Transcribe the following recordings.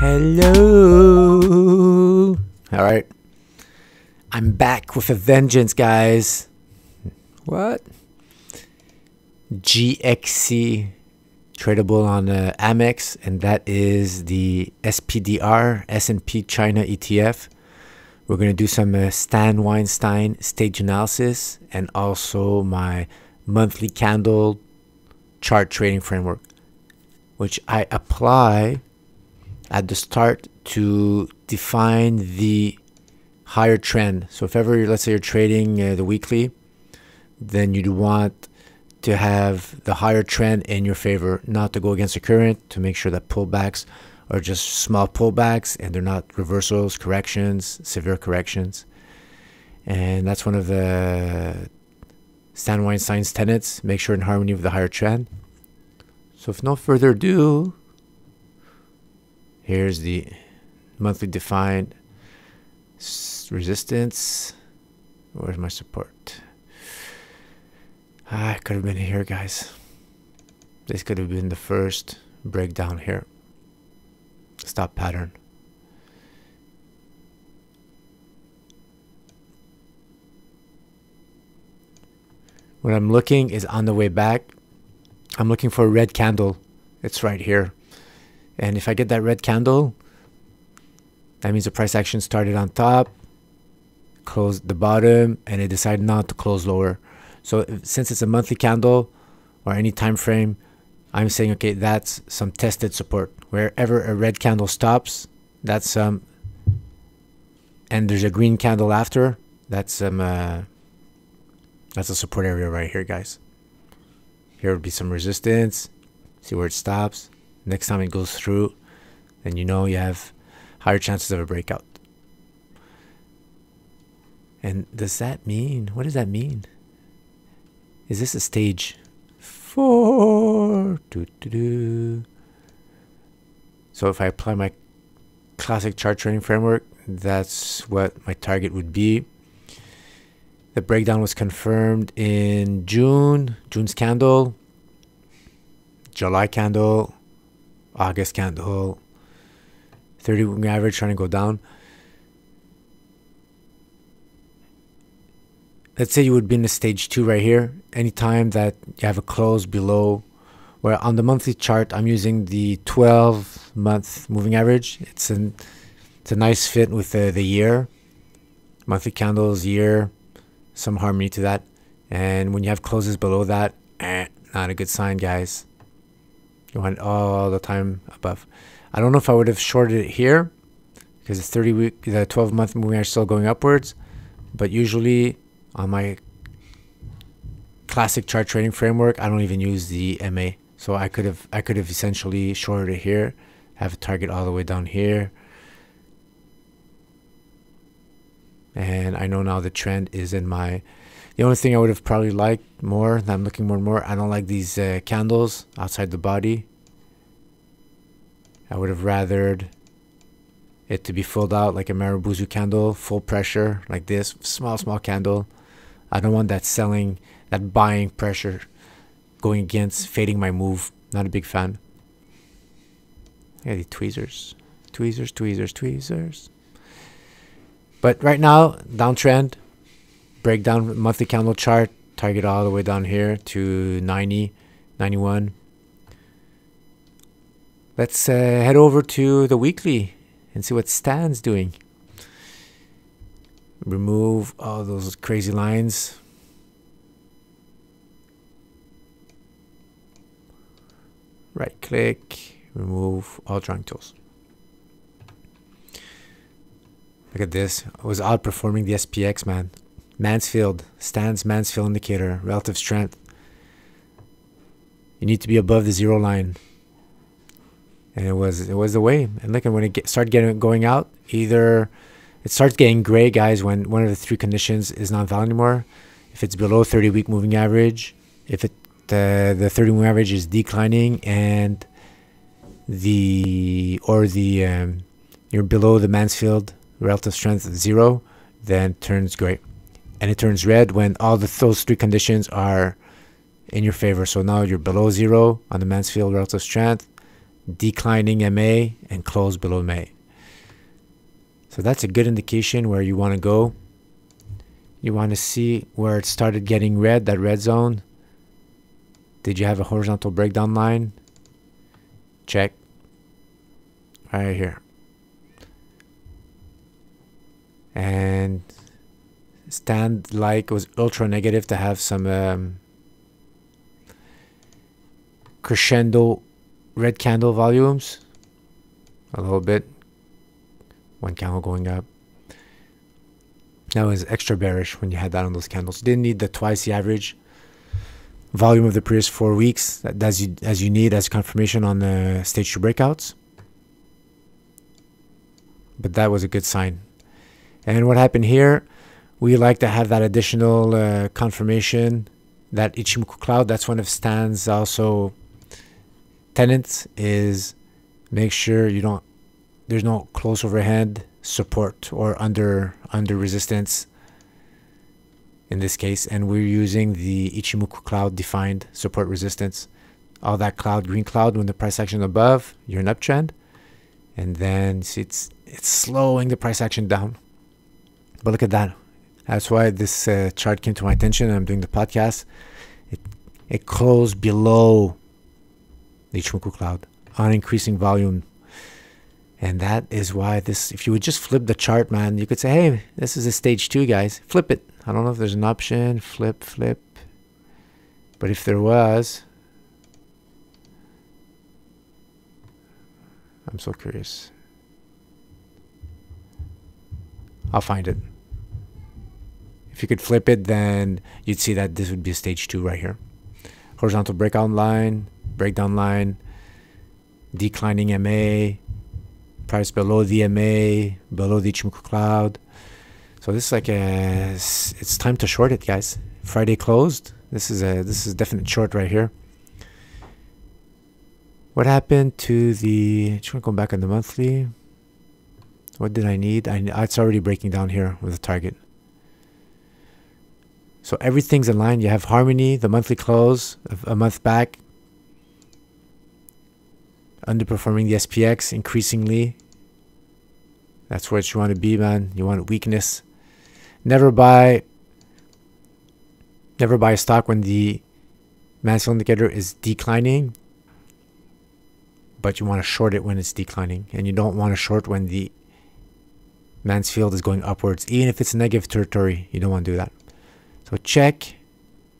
Hello. All right. I'm back with a vengeance, guys. What? GXC tradable on Amex, and that is the SPDR S&P China ETF. We're going to do some Stan Weinstein stage analysis and also my monthly candle chart trading framework, which I apply at the start to define the higher trend. So if ever, let's say you're trading the weekly, then you'd want to have the higher trend in your favor, not to go against the current, to make sure that pullbacks are just small pullbacks and they're not reversals, corrections, severe corrections. And that's one of the Stan Weinstein's tenets, make sure in harmony with the higher trend. So if no further ado, here's the monthly defined resistance. Where's my support? I could have been here, guys. This could have been the first breakdown here. Stop pattern. What I'm looking is on the way back. I'm looking for a red candle. It's right here. And if I get that red candle, that means the price action started on top, closed the bottom, and it decided not to close lower. So since it's a monthly candle or any time frame, I'm saying, okay, that's some tested support. Wherever a red candle stops, that's and there's a green candle after, that's a support area right here, guys. Here would be some resistance. See where it stops. Next time it goes through, then you know you have higher chances of a breakout. And does that mean, what does that mean? Is this a stage 4? So if I apply my classic chart trading framework, that's what my target would be. The breakdown was confirmed in June's candle, July candle, August candle, 30-week average trying to go down. Let's say you would be in the stage 2 right here. Anytime that you have a close below, where on the monthly chart, I'm using the 12-month moving average. It's a nice fit with the year. Monthly candles, year, some harmony to that. And when you have closes below that, not a good sign, guys. You want it all the time above. I don't know if I would have shorted it here because the 12-month moving average is still going upwards. But usually on my classic chart trading framework, I don't even use the MA. So I could have essentially shorted it here, have a target all the way down here. And I know now the trend is in my... The only thing I would have probably liked more, that I'm looking more and more, I don't like these candles outside the body. I would have rathered it to be filled out like a Marubozu candle, full pressure like this, small candle. I don't want that selling, that buying pressure going against, fading my move. Not a big fan. Yeah, the tweezers. But right now, downtrend, breakdown monthly candle chart, target all the way down here to 90, 91. Let's head over to the weekly and see what Stan's doing. Remove all those crazy lines. Right click, remove all drawing tools. Look at this. I was outperforming the SPX, man. Mansfield, Stan's Mansfield indicator, relative strength. You need to be above the zero line. And it was the way. And look, when it started going out, either it starts getting gray, guys, when one of the 3 conditions is not valid anymore. If it's below 30-week moving average, if the 30-week moving average is declining, and you're below the Mansfield relative strength of 0, then it turns gray. And it turns red when all those 3 conditions are in your favor. So now you're below 0 on the Mansfield relative strength, declining MA, and close below MA. So that's a good indication where you want to go. You want to see where it started getting red, that red zone. Did you have a horizontal breakdown line? Check. Right here. And stand like was ultra negative to have some crescendo red candle volumes. A little bit. One candle going up. That was extra bearish when you had that on those candles. You didn't need the twice the average volume of the previous 4 weeks as you need as confirmation on the stage 2 breakouts. But that was a good sign. And what happened here, we like to have that additional confirmation, that Ichimoku cloud. That's one of Stan's also tenets, is make sure you don't, there's no close overhead support or under resistance in this case, and we're using the Ichimoku cloud defined support resistance. All that cloud, green cloud, when the price action above, you're an uptrend, and then see it's slowing the price action down. But look at that. That's why this chart came to my attention. I'm doing the podcast. It closed below the Ichimoku cloud on increasing volume. And that is why this, if you would just flip the chart, man, you could say, hey, this is a stage 2, guys. Flip it. I don't know if there's an option. Flip. But if there was, I'm so curious. I'll find it. If you could flip it, then you'd see that this would be a stage 2 right here. Horizontal breakout line, breakdown line, declining MA, price below the MA, below the Ichimoku cloud. So this is like it's time to short it, guys. Friday closed. This is a definite short right here. What happened to the? Just want to go back on the monthly. What did I need? It's already breaking down here with the target. So everything's in line. You have harmony, the monthly close, a month back. Underperforming the SPX increasingly. That's what you want to be, man. You want weakness. Never buy a stock when the Mansfield indicator is declining, but you want to short it when it's declining, and you don't want to short when the Mansfield is going upwards. Even if it's negative territory, you don't want to do that. So check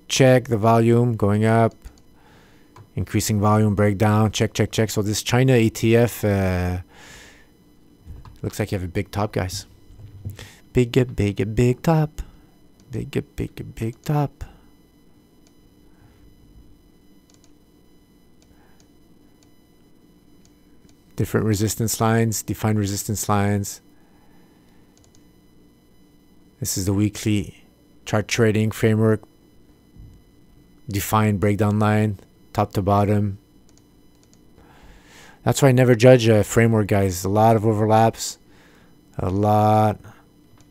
the volume going up, increasing volume breakdown, check. So this China ETF looks like you have a big top, guys. Big top. Big top. Different resistance lines, defined resistance lines. This is the weekly chart trading framework. Defined breakdown line, top to bottom. That's why I never judge a framework, guys. A lot of overlaps, a lot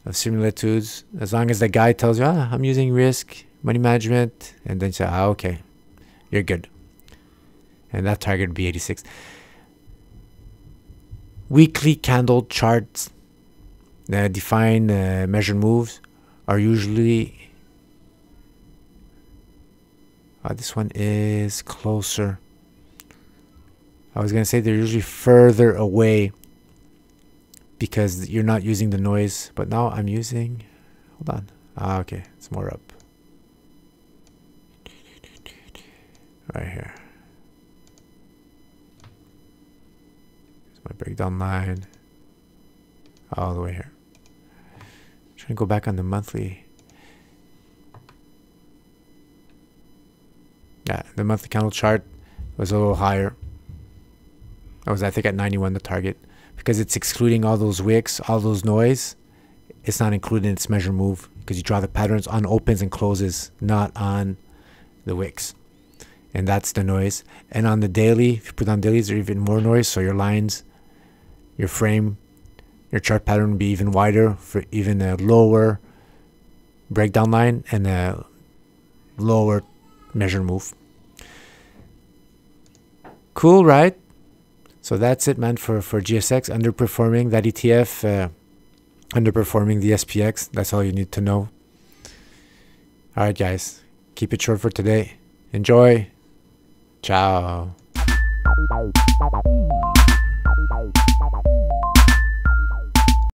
of similitudes. As long as the guy tells you, I'm using risk, money management, and then you say, okay, you're good. And that target would be 86. Weekly candle charts, defined measured moves are usually, this one is closer. I was going to say they're usually further away because you're not using the noise. But now I'm using, hold on. Okay, it's more up. Right here. Here's my breakdown line. All the way here. Trying to go back on the monthly. Yeah, the monthly candle chart was a little higher. I was, I think, at 91 the target, because it's excluding all those wicks, all those noise. It's not included in its measure move because you draw the patterns on opens and closes, not on the wicks. And that's the noise. And on the daily, if you put on dailies, there's even more noise. So your lines, your frame, your chart pattern would be even wider for even a lower breakdown line and a lower measure move. Cool, right? So that's it, man, for GSX. Underperforming that ETF, underperforming the SPX. That's all you need to know. All right, guys. Keep it short for today. Enjoy. Ciao.